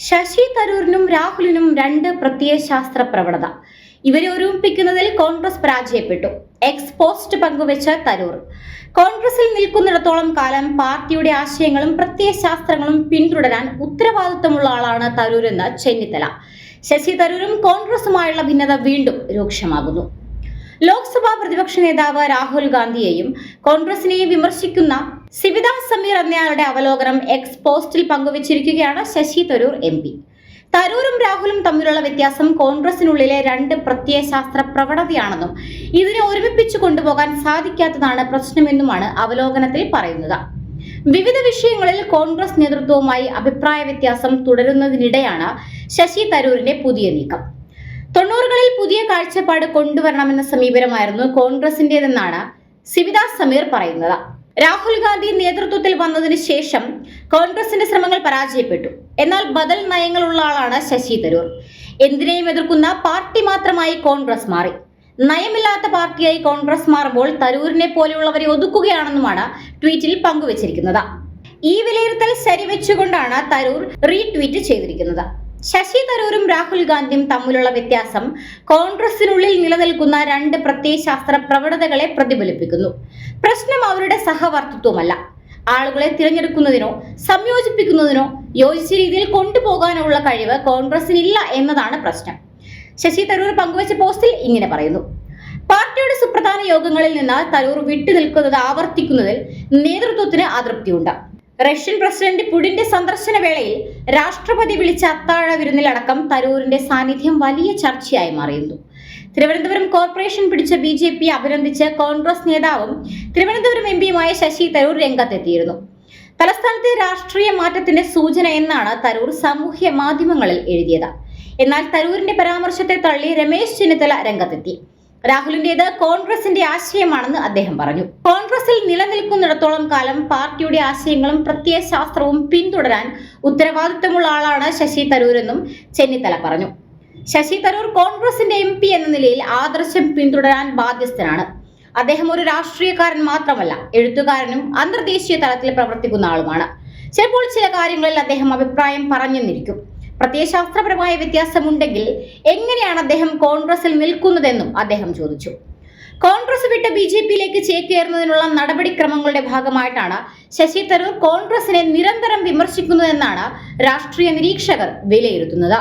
ശശി തരൂരിനും രാഹുലിനും രണ്ട് പ്രത്യയശാസ്ത്ര പ്രവണത. ഇവരെ ഒരുമിപ്പിക്കുന്നതിൽ കോൺഗ്രസ് പരാജയപ്പെട്ടു. എക്സ് പോസ്റ്റ് പങ്കുവെച്ച തരൂർ, കോൺഗ്രസിൽ നിൽക്കുന്നിടത്തോളം കാലം പാർട്ടിയുടെ ആശയങ്ങളും പ്രത്യയശാസ്ത്രങ്ങളും പിന്തുടരാൻ ഉത്തരവാദിത്തമുള്ള ആളാണ് തരൂരെന്ന് ചെന്നിത്തല. ശശി തരൂരും കോൺഗ്രസുമായുള്ള ഭിന്നത വീണ്ടും രൂക്ഷമാകുന്നു. ലോക്സഭാ പ്രതിപക്ഷ നേതാവ് രാഹുൽ ഗാന്ധിയെയും കോൺഗ്രസിനെയും വിമർശിക്കുന്ന സിവിത സമീർ എന്നയാളുടെ അവലോകനം എക്സ് പോസ്റ്റിൽ പങ്കുവച്ചിരിക്കുകയാണ് ശശി തരൂർ MP. തരൂരും രാഹുലും തമ്മിലുള്ള വ്യത്യാസം കോൺഗ്രസിനുള്ളിലെ രണ്ട് പ്രത്യയശാസ്ത്ര പ്രവണതയാണെന്നും ഇതിനെ ഒരുമിപ്പിച്ചു കൊണ്ടുപോകാൻ സാധിക്കാത്തതാണ് പ്രശ്നമെന്നുമാണ് അവലോകനത്തിൽ പറയുന്നത്. വിവിധ വിഷയങ്ങളിൽ കോൺഗ്രസ് നേതൃത്വവുമായി അഭിപ്രായ വ്യത്യാസം തുടരുന്നതിനിടെയാണ് ശശി തരൂരിന്റെ പുതിയ നീക്കം. 90കളിൽ പുതിയ കാഴ്ചപ്പാട് കൊണ്ടുവരണമെന്ന സമീപനമായിരുന്നു കോൺഗ്രസിന്റേതെന്നാണ് സിവിത സമീർ പറയുന്നത്. രാഹുൽ ഗാന്ധി നേതൃത്വത്തിൽ വന്നതിന് ശേഷം കോൺഗ്രസിന്റെ ശ്രമങ്ങൾ പരാജയപ്പെട്ടു. എന്നാൽ ബദൽ നയങ്ങളുള്ള ആളാണ് ശശി തരൂർ. എന്തിനേയും എതിർക്കുന്ന പാർട്ടി മാത്രമായി കോൺഗ്രസ് മാറി. നയമില്ലാത്ത പാർട്ടിയായി കോൺഗ്രസ് മാറുമ്പോൾ തരൂരിനെ പോലെയുള്ളവരെ ഒതുക്കുകയാണെന്നുമാണ് ട്വീറ്റിൽ പങ്കുവച്ചിരിക്കുന്നത്. ഈ വിലയിരുത്തൽ ശരിവെച്ചുകൊണ്ടാണ് തരൂർ റീട്വീറ്റ് ചെയ്തിരിക്കുന്നത്. ശശി തരൂരും രാഹുൽ ഗാന്ധിയും തമ്മിലുള്ള വ്യത്യാസം കോൺഗ്രസിനുള്ളിൽ നിലനിൽക്കുന്ന രണ്ട് പ്രത്യയശാസ്ത്ര പ്രവണതകളെ പ്രതിഫലിപ്പിക്കുന്നു. പ്രശ്നം അവരുടെ സഹവർത്തിത്വമല്ല. ആളുകളെ തിരഞ്ഞെടുക്കുന്നതിനോ സംയോജിപ്പിക്കുന്നതിനോ യോജിച്ച രീതിയിൽ കൊണ്ടുപോകാനുള്ള കഴിവ് കോൺഗ്രസിനില്ല എന്നതാണ് പ്രശ്നം. ശശി തരൂർ പങ്കുവച്ച പോസ്റ്റിൽ ഇങ്ങനെ പറയുന്നു: പാർട്ടിയുടെ സുപ്രധാന യോഗങ്ങളിൽ നിന്ന് തരൂർ വിട്ടുനിൽക്കുന്നത് ആവർത്തിക്കുന്നതിൽ നേതൃത്വത്തിന് അതൃപ്തിയുണ്ട്. റഷ്യൻ പ്രസിഡന്റ് പുടിന്റെ സന്ദർശന വേളയിൽ രാഷ്ട്രപതി വിളിച്ച അത്താഴ വിരുന്നിലടക്കം തരൂരിന്റെ സാന്നിധ്യം വലിയ ചർച്ചയായി മാറിയിരുന്നു. തിരുവനന്തപുരം കോർപ്പറേഷൻ പിടിച്ച BJP അഭിനന്ദിച്ച് കോൺഗ്രസ് നേതാവും തിരുവനന്തപുരം MPയുമായ ശശി തരൂർ രംഗത്തെത്തിയിരുന്നു. തലസ്ഥാനത്തെ രാഷ്ട്രീയ മാറ്റത്തിന്റെ സൂചന എന്നാണ് തരൂർ സാമൂഹ്യ മാധ്യമങ്ങളിൽ എഴുതിയത്. എന്നാൽ തരൂരിന്റെ പരാമർശത്തെ തള്ളി രമേശ് ചെന്നിത്തല രംഗത്തെത്തി. രാഹുലിന്റേത് കോൺഗ്രസിന്റെ ആശയമാണെന്ന് അദ്ദേഹം പറഞ്ഞു. കോൺഗ്രസിൽ നിലനിൽക്കുന്നിടത്തോളം കാലം പാർട്ടിയുടെ ആശയങ്ങളും പ്രത്യയശാസ്ത്രവും പിന്തുടരാൻ ഉത്തരവാദിത്തമുള്ള ആളാണ് ശശി തരൂരെന്നും ചെന്നിത്തല പറഞ്ഞു. ശശി തരൂർ കോൺഗ്രസിന്റെ MP എന്ന നിലയിൽ ആദർശം പിന്തുടരാൻ ബാധ്യസ്ഥനാണ്. അദ്ദേഹം ഒരു രാഷ്ട്രീയക്കാരൻ മാത്രമല്ല, എഴുത്തുകാരനും അന്തർദേശീയ തലത്തിൽ പ്രവർത്തിക്കുന്ന ആളുമാണ്. ചിലപ്പോൾ ചില കാര്യങ്ങളിൽ അദ്ദേഹം അഭിപ്രായം പറഞ്ഞെന്നിരിക്കും. പ്രത്യയശാസ്ത്രപരമായ വ്യത്യാസമുണ്ടെങ്കിൽ എങ്ങനെയാണ് അദ്ദേഹം കോൺഗ്രസിൽ നിൽക്കുന്നതെന്നും അദ്ദേഹം ചോദിച്ചു. കോൺഗ്രസ് വിട്ട് BJPയിലേക്ക് ചേക്കേറുന്നതിനുള്ള നടപടിക്രമങ്ങളുടെ ഭാഗമായിട്ടാണ് ശശി തരൂർ കോൺഗ്രസിനെ നിരന്തരം വിമർശിക്കുന്നതെന്നാണ് രാഷ്ട്രീയ നിരീക്ഷകർ വിലയിരുത്തുന്നത്.